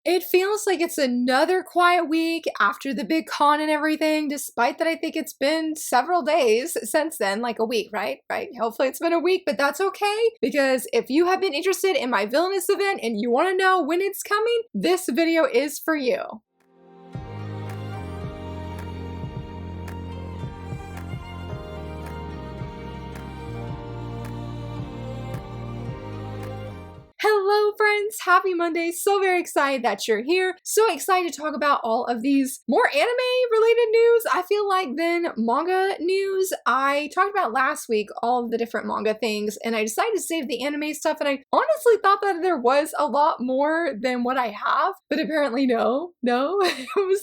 It feels like it's another quiet week after the big con and everything, despite that I think it's been several days since then, like a week, right? Right? Hopefully it's been a week, but that's okay, because if you have been interested in my Villainess event and you want to know when it's coming, this video is for you. Hello friends, happy Monday. So very excited that you're here. So excited to talk about all of these more anime related news, I feel like, than manga news. I talked about last week all of the different manga things, and I decided to save the anime stuff, and I honestly thought that there was a lot more than what I have, but apparently no.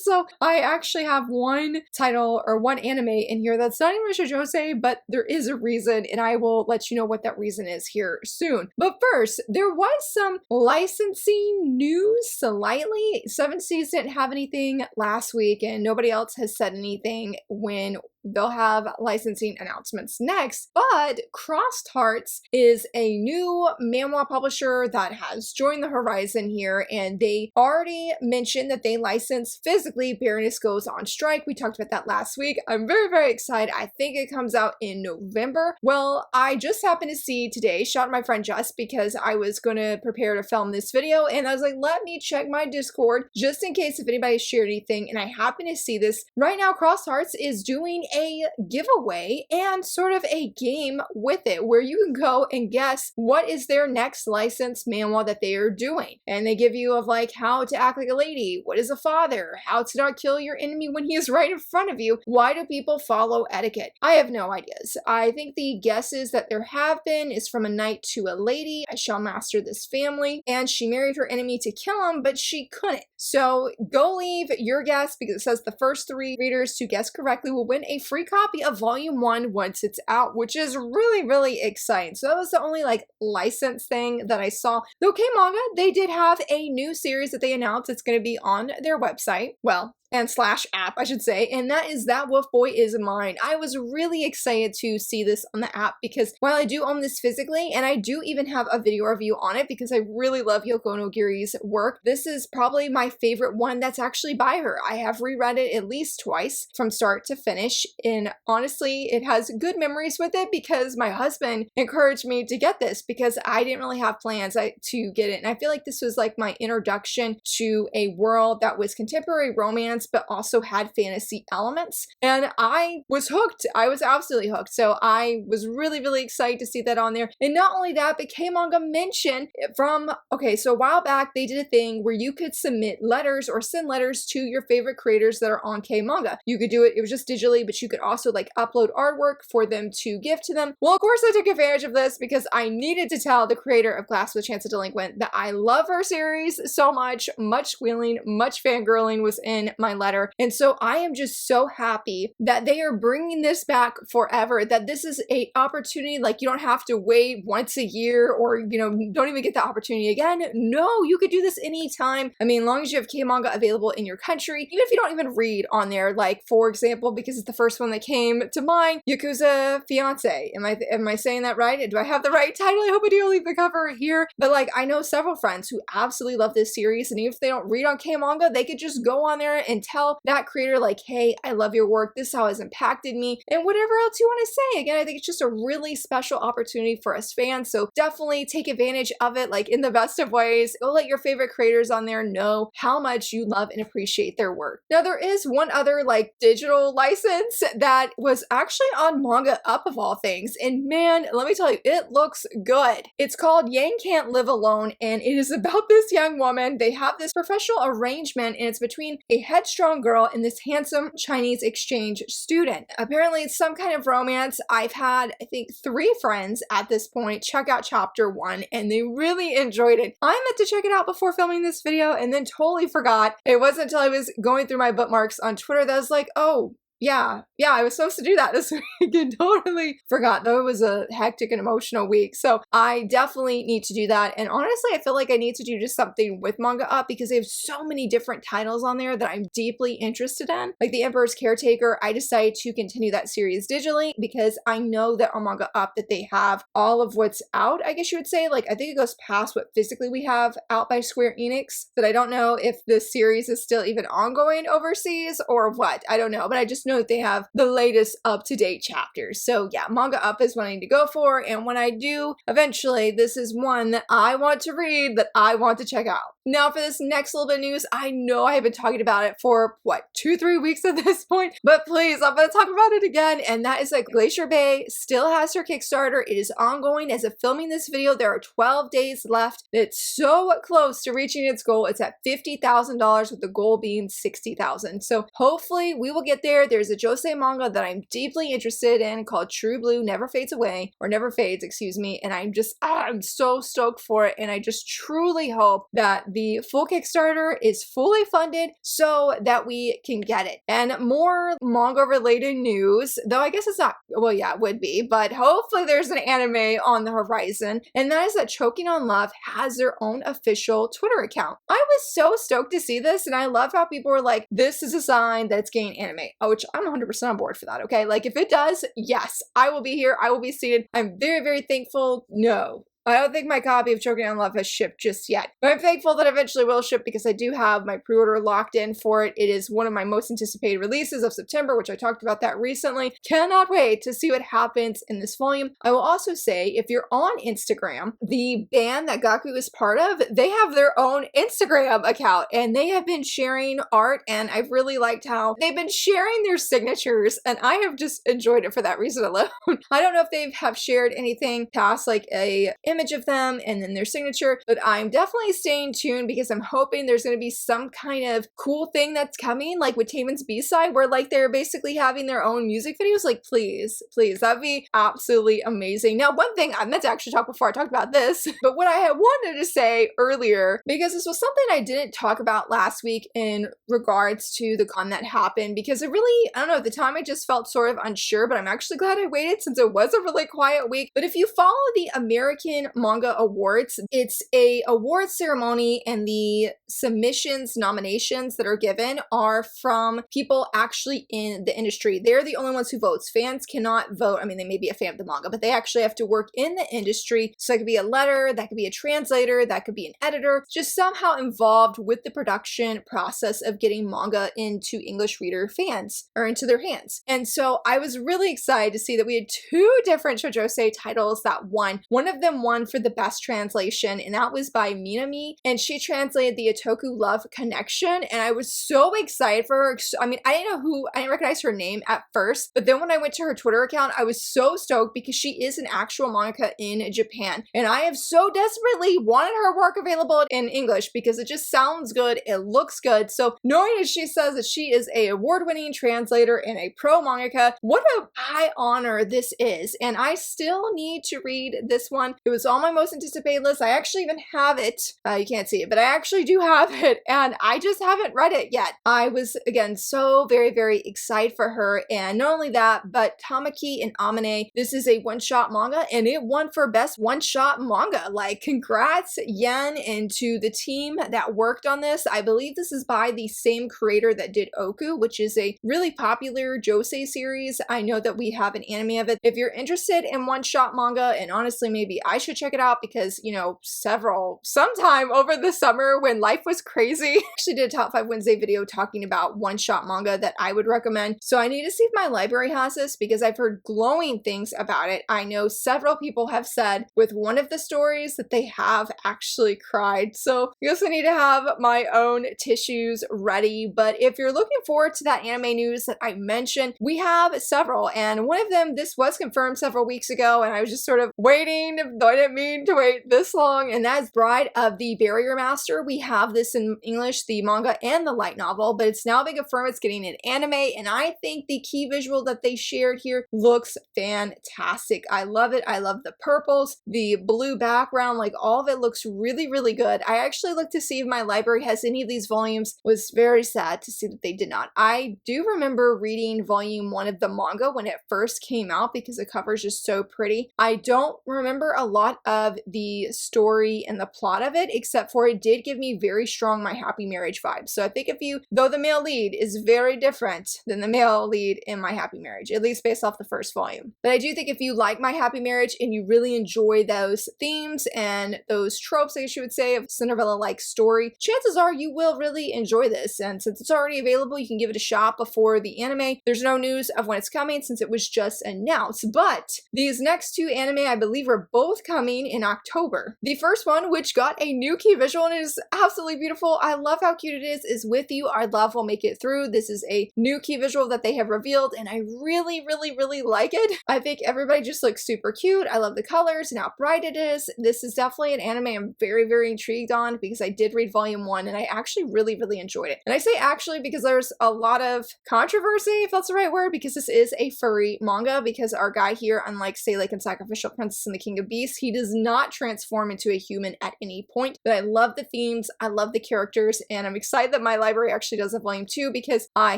So I actually have one title or one anime in here that's not even a shoujo, but there is a reason, and I will let you know what that reason is here soon. But first, there was some licensing news slightly. Seven Seas didn't have anything last week, and nobody else has said anything when they'll have licensing announcements next. But Crossed Hearts is a new manhwa publisher that has joined the horizon here, and they already mentioned that they license physically Villainess Goes on Strike. We talked about that last week. I'm very excited. I think it comes out in November. Well, I just happened to see today, shout out my friend Jess, because I was going to prepare to film this video, and I was like, let me check my Discord just in case if anybody shared anything, and I happen to see this. Right now, Crossed Hearts is doing a giveaway and sort of a game with it where you can go and guess what is their next licensed manhwa that they are doing. And they give you of like how to act like a lady, what is a father, how to not kill your enemy when he is right in front of you, why do people follow etiquette. I have no ideas. I think the guesses that there have been is from a knight to a lady, I shall master this family, and she married her enemy to kill him, but she couldn't. So go leave your guess, because it says the first 3 readers to guess correctly will win a free copy of Volume 1 once it's out, which is really exciting. So that was the only like license thing that I saw. The Manga, they did have a new series that they announced. It's going to be on their website. Well, and slash app, I should say, and that is That Wolf Boy Is Mine. I was really excited to see this on the app because while I do own this physically, and I do even have a video review on it because I really love Yoko Onogiri's work, this is probably my favorite one that's actually by her. I have reread it at least twice from start to finish, and honestly, it has good memories with it because my husband encouraged me to get this because I didn't really have plans to get it, and I feel like this was like my introduction to a world that was contemporary romance but also had fantasy elements, and I was hooked. I was absolutely hooked. So I was really excited to see that on there. And not only that, but Manga mentioned from, so a while back they did a thing where you could submit letters or send letters to your favorite creators that are on Manga. You could do it was just digitally, but you could also like upload artwork for them to give to them. Well, of course I took advantage of this because I needed to tell the creator of Glass with a Chance of Delinquent that I love her series so much. Much squealing, much fangirling was in my letter, and so I am just so happy that they are bringing this back forever, that this is a opportunity. Like, you don't have to wait once a year or don't even get the opportunity again. No, you could do this anytime. I mean, as long as you have Manga available in your country, even if you don't even read on there, like for example, because it's the first one that came to mind, Yakuza Fiance. Am I saying that right? Do I have the right title? I hope I do. I'll leave the cover here. But like, I know several friends who absolutely love this series, and even if they don't read on Manga, they could just go on there and tell that creator like, hey, I love your work, this is how it's impacted me, and whatever else you want to say. Again, I think it's just a really special opportunity for us fans, so definitely take advantage of it, like in the best of ways. Go let your favorite creators on there know how much you love and appreciate their work. Now, there is one other like digital license that was actually on Manga Up of all things, and man, let me tell you, it looks good. It's called Yang Can't Live Alone, and it is about this young woman. They have this professional arrangement, and it's between a headstrong girl and this handsome Chinese exchange student. Apparently it's some kind of romance. I've had, I think, 3 friends at this point check out chapter 1 and they really enjoyed it. I meant to check it out before filming this video and then totally forgot. It wasn't until I was going through my bookmarks on Twitter that I was like, oh, Yeah, I was supposed to do that this week and totally forgot. Though it was a hectic and emotional week. So I definitely need to do that. And honestly, I feel like I need to do just something with Manga Up because they have so many different titles on there that I'm deeply interested in. Like The Emperor's Caretaker, I decided to continue that series digitally because I know that on Manga Up that they have all of what's out, I guess you would say. Like I think it goes past what physically we have out by Square Enix, but I don't know if the series is still even ongoing overseas or what. I don't know, but I just know that they have the latest up-to-date chapters. So yeah, Manga Up is what I need to go for, and when I do, eventually, this is one that I want to read, that I want to check out. Now for this next little bit of news, I know I have been talking about it for, what, 2-3 weeks at this point, but please, I'm going to talk about it again, and that is that Glacier Bay still has her Kickstarter. It is ongoing. As of filming this video, there are 12 days left. It's so close to reaching its goal. It's at $50,000 with the goal being $60,000. So hopefully we will get there. There's a josei manga that I'm deeply interested in called True Blue Never Fades Away, or Never Fades, excuse me, and I'm so stoked for it, and I just truly hope that the full Kickstarter is fully funded so that we can get it. And more manga related news, though I guess it's not, well yeah, it would be, but hopefully there's an anime on the horizon, and that is that Choking on Love has their own official Twitter account. I was so stoked to see this, and I love how people were like, this is a sign that it's getting anime, which I'm 100% on board for that, okay? Like if it does, yes, I will be here, I will be seated. I'm very, very thankful. No, I don't think my copy of Choking on Love has shipped just yet, but I'm thankful that eventually will ship because I do have my pre-order locked in for it. It is one of my most anticipated releases of September, which I talked about that recently. Cannot wait to see what happens in this volume. I will also say, if you're on Instagram, the band that Gaku is part of, they have their own Instagram account, and they have been sharing art, and I've really liked how they've been sharing their signatures, and I have just enjoyed it for that reason alone. I don't know if they have shared anything past like a image of them and then their signature, but I'm definitely staying tuned because I'm hoping there's going to be some kind of cool thing that's coming, like with Taemin's B-side, where like they're basically having their own music videos. Like please, that'd be absolutely amazing. Now, one thing I meant to actually talk before I talked about this, but what I had wanted to say earlier, because this was something I didn't talk about last week in regards to the con that happened, because it really, I don't know, at the time I just felt sort of unsure, but I'm actually glad I waited since it was a really quiet week. But if you follow the American Manga Awards, it's a award ceremony, and the submissions, nominations that are given are from people actually in the industry. They're the only ones who votes. Fans cannot vote. I mean, they may be a fan of the manga, but they actually have to work in the industry. So that could be a letter, that could be a translator, that could be an editor, just somehow involved with the production process of getting manga into English reader fans, or into their hands. And so I was really excited to see that we had 2 different shoujosei titles that won. One of them won for the best translation, and that was by Minami, and she translated the Otoku Love Connection, and I was so excited for her. I mean, I didn't recognize her name at first, but then when I went to her Twitter account, I was so stoked because she is an actual mangaka in Japan, and I have so desperately wanted her work available in English because it just sounds good, it looks good. So knowing that she says that she is a award-winning translator and a pro mangaka, what a high honor this is, and I still need to read this one. It was on my most anticipated list. I actually even have it. You can't see it, but I actually do have it, and I just haven't read it yet. I was, again, so very, very excited for her, and not only that, but Tamaki and Amane, this is a one-shot manga, and it won for best one-shot manga. Like, congrats, Yen, and to the team that worked on this. I believe this is by the same creator that did Oku, which is a really popular josei series. I know that we have an anime of it. If you're interested in one-shot manga, and honestly, maybe I should check it out because, you know, sometime over the summer when life was crazy, I actually did a top 5 Wednesday video talking about one-shot manga that I would recommend. So I need to see if my library has this because I've heard glowing things about it. I know several people have said with one of the stories that they have actually cried. So I guess I need to have my own tissues ready. But if you're looking forward to that anime news that I mentioned, we have several, and one of them, this was confirmed several weeks ago, and I was just sort of waiting. Though I didn't mean to wait this long. And that is Bride of the Barrier Master. We have this in English, the manga and the light novel, but it's now being confirmed it's getting an anime. And I think the key visual that they shared here looks fantastic. I love it. I love the purples, the blue background, like all of it looks really, really good. I actually looked to see if my library has any of these volumes. Was very sad to see that they did not. I do remember reading volume 1 of the manga when it first came out because the cover is just so pretty. I don't remember a lot of the story and the plot of it, except for it did give me very strong My Happy Marriage vibes. So I think though the male lead is very different than the male lead in My Happy Marriage, at least based off the first volume. But I do think if you like My Happy Marriage and you really enjoy those themes and those tropes, I guess you would say, of Cinderella-like story, chances are you will really enjoy this. And since it's already available, you can give it a shot before the anime. There's no news of when it's coming since it was just announced, but these next 2 anime I believe are both coming in October. The first one, which got a new key visual and is absolutely beautiful. I love how cute it is With You, Our Love Will Make It Through. This is a new key visual that they have revealed and I really, really, really like it. I think everybody just looks super cute. I love the colors and how bright it is. This is definitely an anime I'm very, very intrigued on because I did read volume 1 and I actually really, really enjoyed it. And I say actually because there's a lot of controversy, if that's the right word, because this is a furry manga, because our guy here, unlike say like in Sacrificial Princess and the King of Beasts, he does not transform into a human at any point. But I love the themes, I love the characters, and I'm excited that my library actually does have volume 2 because I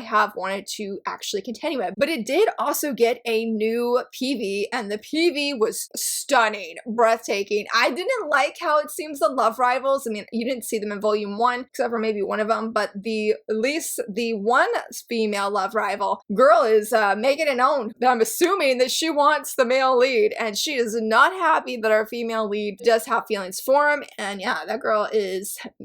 have wanted to actually continue it. But it did also get a new PV and the PV was stunning, breathtaking. I didn't like how it seems the love rivals, I mean, you didn't see them in volume 1 except for maybe one of them, but at least the one female love rival girl is making it known that I'm assuming that she wants the male lead and she is not happy that our female lead does have feelings for him. And yeah, that girl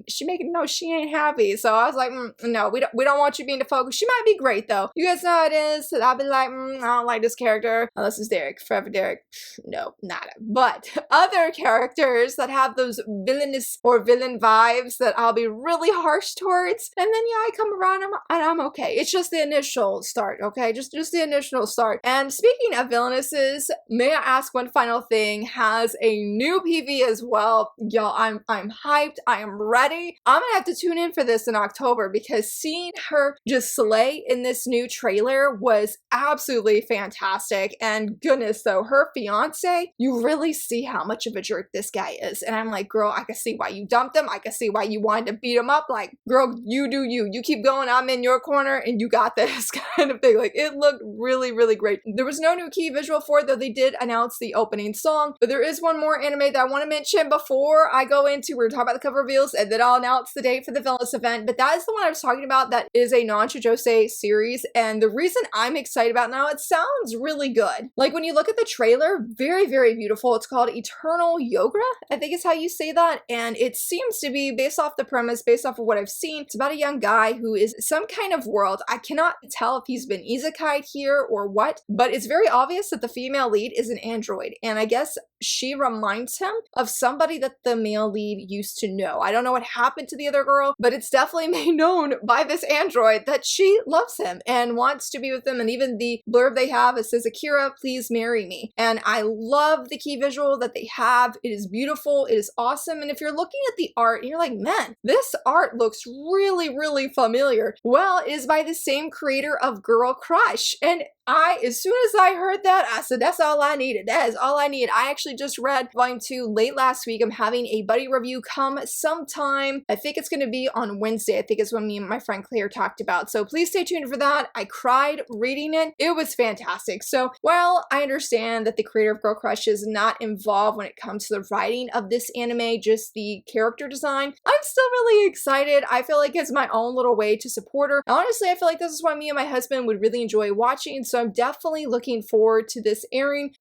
she making no, she ain't happy. So I was like, no, we don't want you being the focus. She might be great though. You guys know how it is. I'll be like, I don't like this character unless it's Derek. Forever Derek, no, nada. But other characters that have those villainous or villain vibes that I'll be really harsh towards, and then yeah, I come around and I'm okay. It's just the initial start, okay? Just the initial start. And speaking of villainesses, may I ask one final thing? Has a new PV as well. Y'all, I'm hyped. I am ready. I'm gonna have to tune in for this in October because seeing her just slay in this new trailer was absolutely fantastic. And goodness though, her fiance, you really see how much of a jerk this guy is. And I'm like, girl, I can see why you dumped him. I can see why you wanted to beat him up. Like, girl, you do you. You keep going. I'm in your corner and you got this kind of thing. Like, it looked really, really great. There was no new key visual for it, though they did announce the opening song. But there is one more anime that I want to mention before I go into, we're going to talk about the cover reveals and then I'll announce the date for the Villainess event. But that is the one I was talking about that is a non-shoujo series. And the reason I'm excited about now, it sounds really good. Like when you look at the trailer, very, very beautiful. It's called Eternal Yoga, I think is how you say that. And it seems to be based off the premise, based off of what I've seen. It's about a young guy who is some kind of world. I cannot tell if he's been isekai'd here or what, but it's very obvious that the female lead is an android. And I guess she reminds him of somebody that the male lead used to know. I don't know what happened to the other girl, but it's definitely made known by this android that she loves him and wants to be with him. And even the blurb they have, it says, Akira, please marry me. And I love the key visual that they have. It is beautiful. It is awesome. And if you're looking at the art and you're like, man, this art looks really, really familiar. Well, it is by the same creator of Girl Crush. And as soon as I heard that, I said, that's all I needed. That is all I need. I actually just read volume 2 late last week. I'm having a buddy review come sometime. I think it's going to be on Wednesday. I think it's when me and my friend Claire talked about. So please stay tuned for that. I cried reading it. It was fantastic. So while I understand that the creator of Girl Crush is not involved when it comes to the writing of this anime, just the character design, I'm still really excited. I feel like it's my own little way to support her. And honestly, I feel like this is why me and my husband would really enjoy watching. So I'm definitely looking forward to this airing.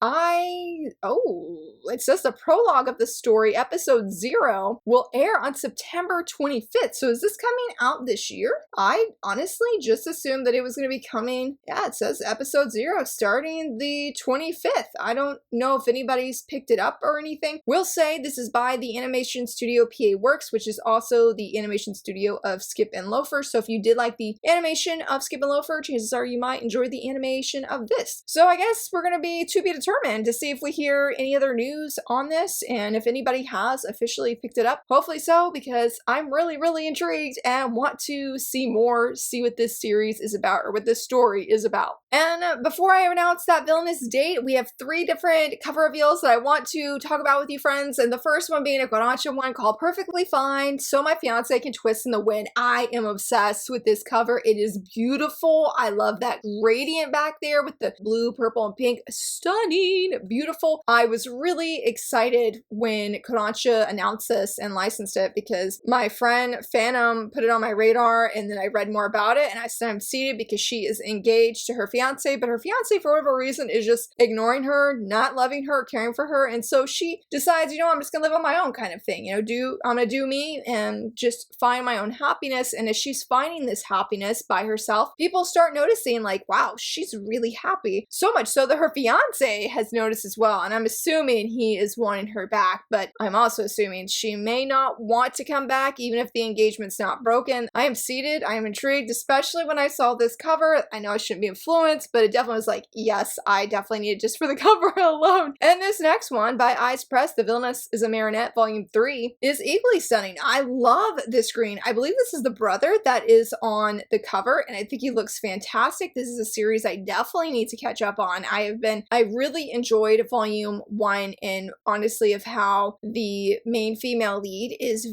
It says the prologue of the story, episode 0, will air on September 25th. So is this coming out this year? I honestly just assumed that it was going to be coming. Yeah, it says episode 0 starting the 25th. I don't know if anybody's picked it up or anything. We'll say this is by the animation studio PA Works, which is also the animation studio of Skip and Loafer. So if you did like the animation of Skip and Loafer, chances are you might enjoy the animation of this. So I guess we're going to be determined to see if we hear any other news news on this, and if anybody has officially picked it up, hopefully so, because I'm really intrigued and want to see more, see what this series is about, or what this story is about. And before I announce that Villainess date, we have 3 different cover reveals that I want to talk about with you friends, and the first one being a Kodansha one called Perfectly Fine, So My Fiance Can Twist in the Wind. I am obsessed with this cover. It is beautiful. I love that gradient back there with the blue, purple, and pink. Stunning, beautiful. I was really excited when Kodansha announced this and licensed it because my friend Phantom put it on my radar, and then I read more about it, and I said I'm seated because she is engaged to her fiance, but her fiance for whatever reason is just ignoring her, not loving her, caring for her, and so she decides, you know, I'm just gonna live on my own kind of thing, you know, I'm gonna do me and just find my own happiness. And as she's finding this happiness by herself, people start noticing like, wow, she's really happy. So much so that her fiance has noticed as well, and I'm assuming he is wanting her back, but I'm also assuming she may not want to come back even if the engagement's not broken. I am seated, I am intrigued, especially when I saw this cover. I know I shouldn't be influenced, but it definitely was like, yes, I definitely need it just for the cover alone. And this next one by Eyes Press, The Villainess is a Marionette, Volume 3, is equally stunning. I love this green. I believe this is the brother that is on the cover, and I think he looks fantastic. This is a series I definitely need to catch up on. I really enjoyed Volume 1, and honestly of how the main female lead is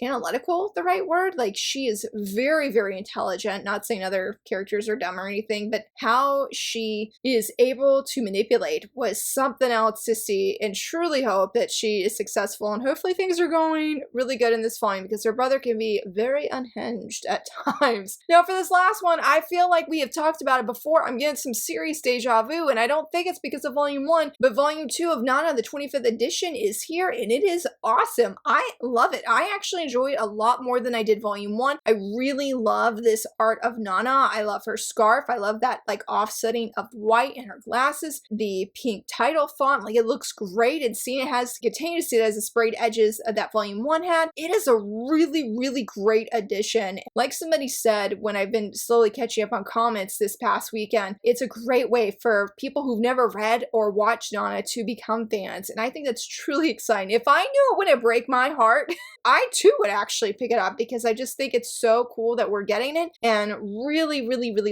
analytical the right word? Like, she is very intelligent, not saying other characters are dumb or anything, but how she is able to manipulate was something else to see, and truly hope that she is successful, and hopefully things are going really good in this volume because her brother can be very unhinged at times. Now for this last one, I feel like we have talked about it before. I'm getting some serious deja vu, and I don't think it's because of Volume 1, but Volume 2 of Nana, the 25th edition, is here, and it is awesome. I love it. I actually enjoy it a lot more than I did Volume 1. I really love this art of Nana. I love her scarf. I love that like offsetting of white and her glasses. The pink title font, like, it looks great, and seeing it has, continue to see it as the sprayed edges that Volume 1 had. It is a really great addition. Like somebody said when I've been slowly catching up on comments this past weekend, it's a great way for people who've never read or watched Nana to become fans, and I think that's truly exciting. If I knew it wouldn't break my heart, I too would actually pick it up because I just think it's so cool that we're getting it, and really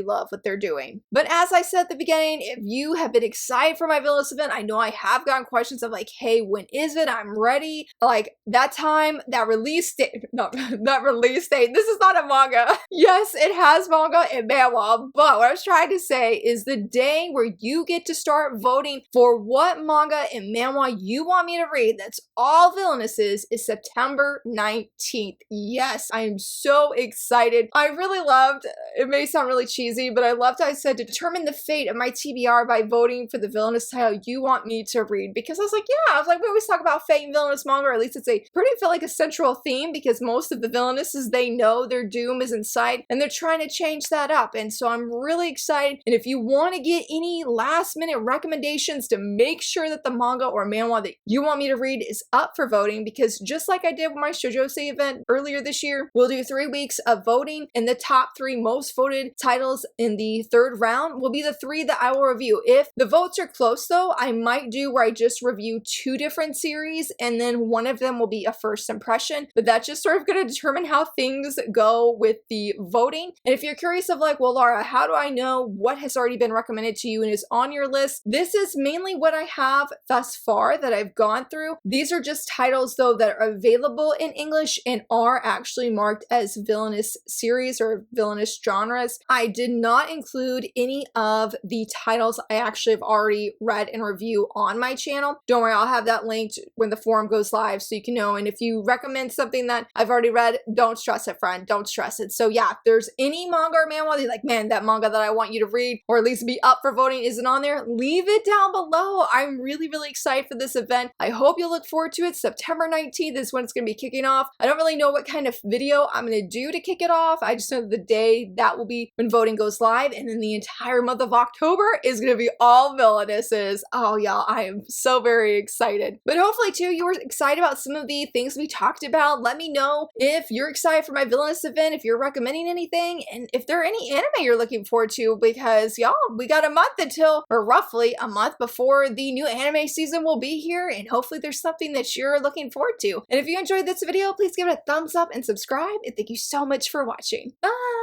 love what they're doing. But as I said at the beginning, if you have been excited for my Villainess event, I know I have gotten questions of like, hey, when is it? I'm ready. Like, that time, that release date, no, that release date, this is not a manga. Yes, it has manga and manhwa, but what I was trying to say is the day where you get to start voting for what manga and manhwa you want me to read, that's all Villainess is September 19th. Yes, I am so excited. I really loved, it may sound really cheesy, but I loved how I said to determine the fate of my TBR by voting for the Villainess title you want me to read, because I was like, yeah, we always talk about fate and Villainess manga, or at least it's a pretty, feel like a central theme, because most of the Villainesses, they know their doom is in sight, and they're trying to change that up, and so I'm really excited. And if you want to get any last minute recommendations to make sure that the manga or manhwa that you want me to read is up for voting, because just like I did with my shoujo event earlier this year, we'll do 3 weeks of voting, and the top 3 most voted titles in the 3rd round will be the 3 that I will review. If the votes are close though, I might do where I just review 2 different series, and then one of them will be a first impression, but that's just sort of going to determine how things go with the voting. And if you're curious of like, well, Laura, how do I know what has already been recommended to you and is on your list? This is mainly what I have thus far that I've gone through. These are just titles though that are available in English and are actually marked as Villainous series or Villainous genres. I did not include any of the titles I actually have already read and review on my channel. Don't worry, I'll have that linked when the forum goes live so you can know. And if you recommend something that I've already read, don't stress it, friend. Don't stress it. So yeah, if there's any manga or manhwa that you're like, man, that manga that I want you to read or at least be up for voting isn't on there, leave it down below. I'm really excited for this event. I hope you'll look forward to it. September 19th is when it's going to be kicking off. I don't really know what kind of video I'm going to do to kick it off. I just know the day that will be when voting goes live, and then the entire month of October is going to be all Villainesses. Oh y'all, I am so very excited. But hopefully too, you were excited about some of the things we talked about. Let me know if you're excited for my Villainess event, if you're recommending anything, and if there are any anime you're looking forward to, because y'all, we got a month until, or roughly a month before the new anime anime season will be here, and hopefully there's something that you're looking forward to. And if you enjoyed this video, please give it a thumbs up and subscribe, and thank you so much for watching. Bye!